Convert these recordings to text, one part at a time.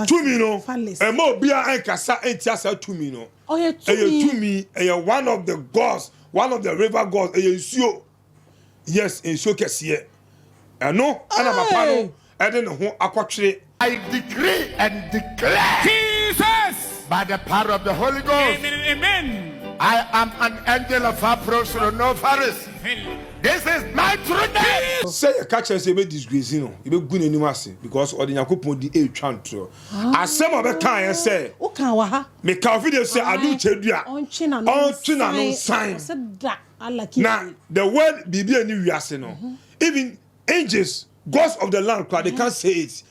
Tumi no. Emo bia enkasa entiasa tumi no. Tumi. One of the gods, one of the river gods. Nsuo. Yes, nsuo kesiye. Eno ana papa no ede ne ho akotwere. I decree and declare Jesus by the power of the Holy Ghost. Amen. I am an angel of Paphro Osorronophris. This is my true name. Say you catch us, you be disgrace, you know. You be good anymore, because or the Yakupon the a chantro. As some of the kind say, me can video say, I do tell you, on China no sign. Now, the word Bibi and you are even angels, gods of the land, they can't say it.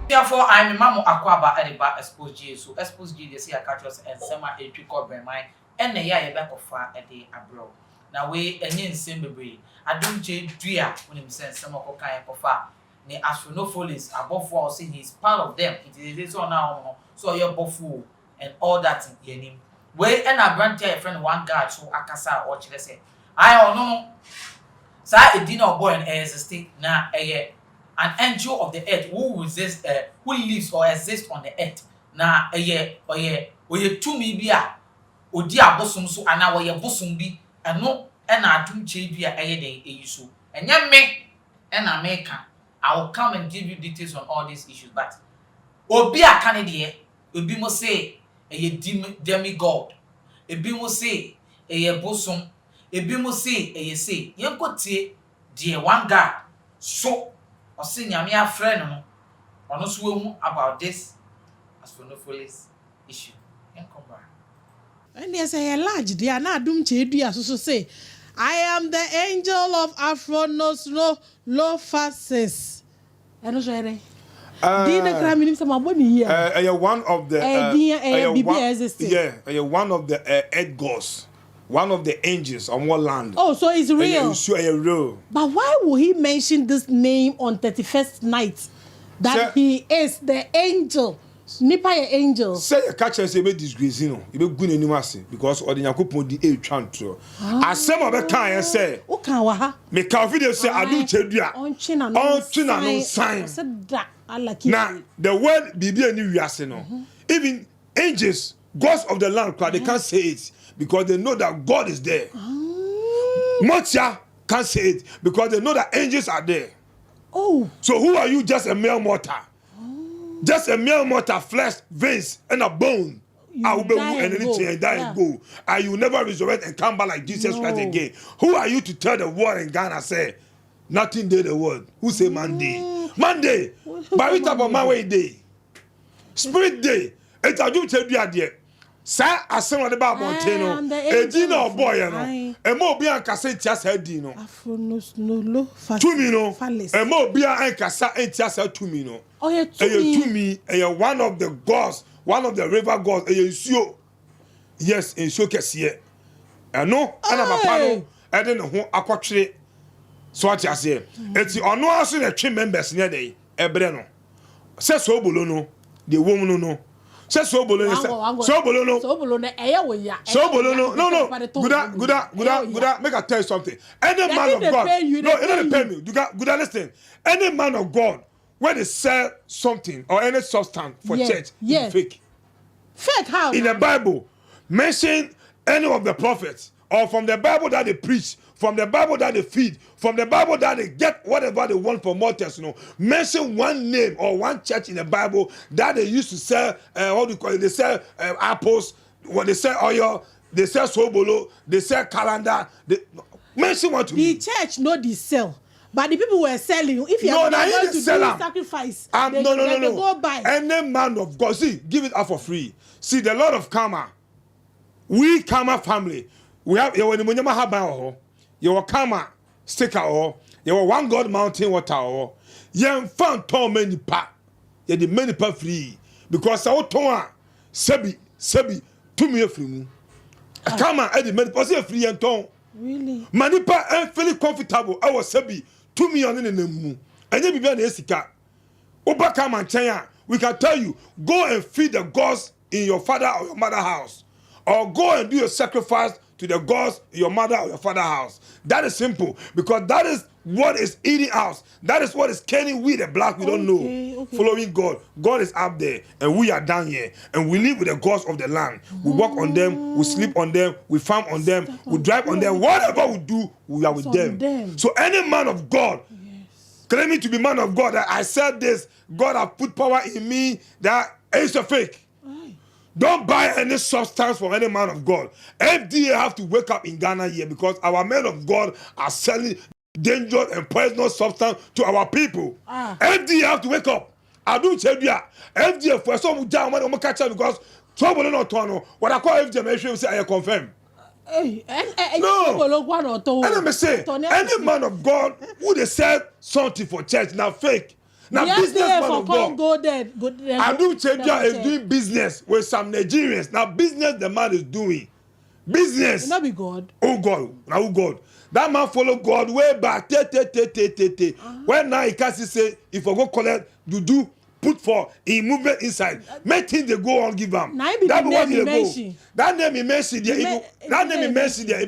Therefore, I'm a mamma aquaba ediba Xposed. So Xposed they say I catch us and summer a trick of my and the year back of far a day abroad. Now we and yin simbi. I don't change dear when him send some of kind of far. Ne Osorronophris above all saying he's part of them. It is on now, so you're buffo and all that in him. We and I brand a friend OneGod so Akasa or Chile. I don't know. Say a dinner boy and as a state now a an angel of the earth who exists, who lives or exists on the earth. Na oye tumi bia odi abosom so ana oye bosom bi eno na adum che bia den eyiso. Enye me na meka. I will come and give you details on all these issues, but obi aka ne de obi mo say demigod, obi mo say bosom, obi mo say yenkotie de OneGod so or sing a friend on us about this Osorronophris issue. And there's a large dear Adom Kyei so say, I am the angel of Paphro Osorronophris. And also, one of the one of the earth gods. One of the angels on one land. Oh, so it's real. Real. But why would he mention this name on 31st night? That he is the angel. Nipa angel. Say you catch us, you be disgrace, you know. You be good anymore, because or the Yakupon the a chantro. As some of the kind say, me can video say, I do tell you, on China no sign. Now, the word Bibi and you are even angels, gods of the land, they can't say it. Because they know that God is there. Motia can't say it because they know that angels are there. Oh. So who are you? Just a mere mortal. Just a mere mortal, flesh, veins, and a bone. I will be and anything and die and go. And you never resurrect and come back like Jesus Christ again. Who are you to tell the world in Ghana say nothing did the word? Who say Monday? Monday. But we talk about my way day. Spirit day. It's a good to be at there. Sa asem ode ba monteno edina boy no emo obi ankasa entiasa dino tumi no emo obi ankasa entiasa tumi no tumi one of the gods, one of the river gods nsuo. Yes, nsuo kesiye eno ana papa no ede ne ho akotwere so atiase enti ono aso na twe members ne dey ebre no se so obolo no de wom no say so bolo no. No. Good. Make I tell you something. Any man of God. No, it don't pay me. Good. Listen. Any man of God, when they sell something or any substance for church, it's fake. Fake how? In the Bible, mention any of the prophets or from the Bible that they preach, from the Bible that they feed, from the Bible that they get whatever they want from mortals, mention one name or one church in the Bible that they used to sell, what do you call it? They sell apples, what they sell oil, they sell sobolo, they sell calendar. Mention one to me. The church no they sell. But the people were selling. If you are going to do sacrifice, they go buy. Any man of God, see, give it up for free. See, the Lord of Karma, we Karma family, we have your Karma sticker or your OneGod mountain water or young found tall many pa. You the many pa free because our tongue sebi 2 million free. Karma at the many pa free and tongue. Really? Manipa and feeling comfortable. I was sebi 2 million in the moon. And then be an esika. Oba Karma Chenya, we can tell you go and feed the gods in your father or your mother house, or go and do a sacrifice to the gods in your mother or your father's house. That is simple, because that is what is eating us. That is what is killing we the black. We don't know. Following God. God is up there and we are down here, and we live with the gods of the land. We walk on them, we sleep on them, we farm on them, we drive on them. Whatever we do, we are with them. So any man of God claiming to be man of God, that I said this, God have put power in me, that is a fake. Don't buy any substance from any man of God. FDA have to wake up in Ghana here, because our men of God are selling dangerous and poisonous substance to our people. FDA have to wake up. I do tell you, FDA for some down when I'm catch up, because trouble not to what I call FDA, make sure you say I confirm. No. And let me say, any man of God who they sell something for church, now fake. Now businessman of God. I do change is doing business with some Nigerians. Now business the man is doing. Business. Not be God. Oh God. Now God. That man follow God way back. When now he can't say, if I go collect, you do put for in movement inside. Make things they go on give them. That name he mentioned. That name he mentioned there. That name he mentioned there.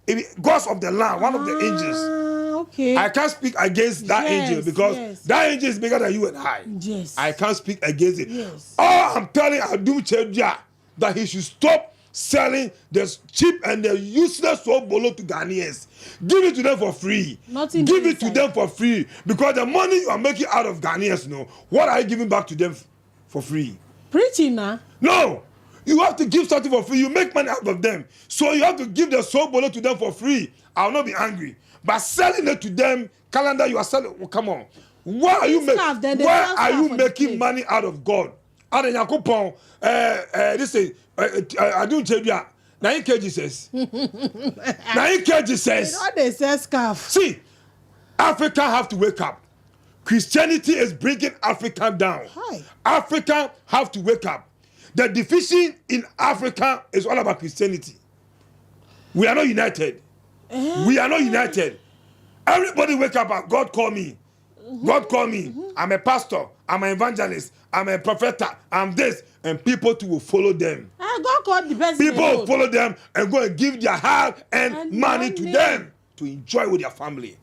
It be gods of the land, one of the angels. Okay. I can't speak against that angel, because that angel is bigger than you and I. Yes. I can't speak against it. Yes. All I'm telling Adom Kyei that he should stop selling the cheap and the useless soap bolo to Ghanaians. Give it to them for free. Give it to them for free, because the money you are making out of Ghanaians, what are you giving back to them for free? Preaching now. No. You have to give something for free. You make money out of them. So you have to give the soap bolo to them for free. I will not be angry. But selling it to them, calendar you are selling, come on. Why are you making money out of God? Out of Yakupon, this is Adom Kyei. Now you care Jesus. Now you care Jesus. They say scarf. See, Africa have to wake up. Christianity is bringing Africa down. Africa have to wake up. The division in Africa is all about Christianity. We are not united. We are not united. Everybody wake up and God call me. God call me. I'm a pastor. I'm an evangelist. I'm a prophet. I'm this. And people too will follow them. God called the best. People will follow them and go and give their heart and money to them to enjoy with their family.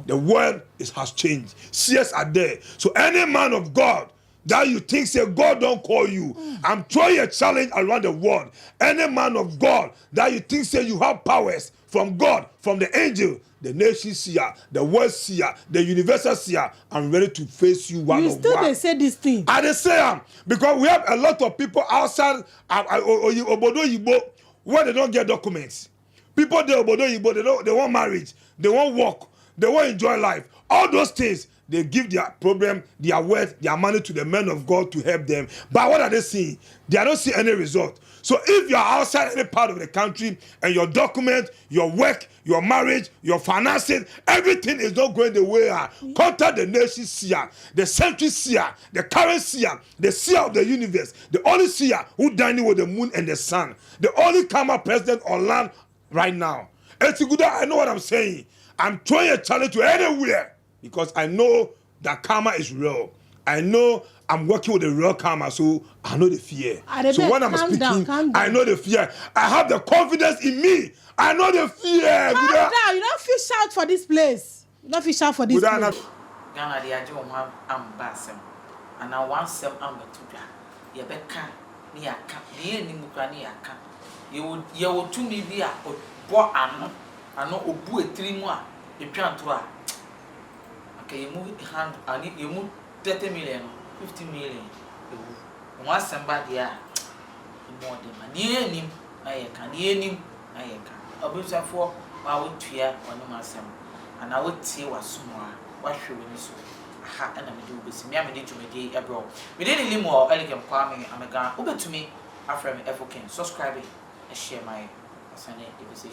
The world has changed. Seers are there. So any man of God that you think say God don't call you, I'm throwing a challenge around the world. Any man of God that you think say you have powers from God, from the angel, the nation seer, the world seer, the universal seer, I'm ready to face you one on one. You still they say this thing. I they say because we have a lot of people outside Obodo Yibo where they don't get documents. People there Obodo Yibo, they want marriage, they want work, they want enjoy life. All those things, they give their problem, their wealth, their money to the men of God to help them. But what are they seeing? They are not seeing any result. So if you are outside any part of the country and your document, your work, your marriage, your finances, everything is not going the way contact the nation seer, the century seer, the current seer, the seer of the universe, the only seer who dining with the moon and the sun, the only Kama president on land right now. It's good. I know what I'm saying. I'm throwing a challenge to anywhere, because I know that karma is real. I know I'm working with the real karma, so I know the fear. So when I'm speaking, I know the fear. I have the confidence in me. I know the fear. Calm down. You don't fish out for this place. You don't fish out for this place. Ghana de ajo mo am basem. And I want some am to da. Ye be kan ni aka. Ni ni mukra ni aka. Ye wo tumi bi a bo ano obu etiri mu a etwanto a. Okay, you move hand and you move 30 million, 50 million. You want somebody more than money. I can hear him. I can. A bit for I would fear on myself, and I would say what small. What should we so? Ha, and I do with me. I did to me abroad. We didn't any more elegant farming. I'm a guy. Open to me. After me, ever can subscribe and share my Sunday edition.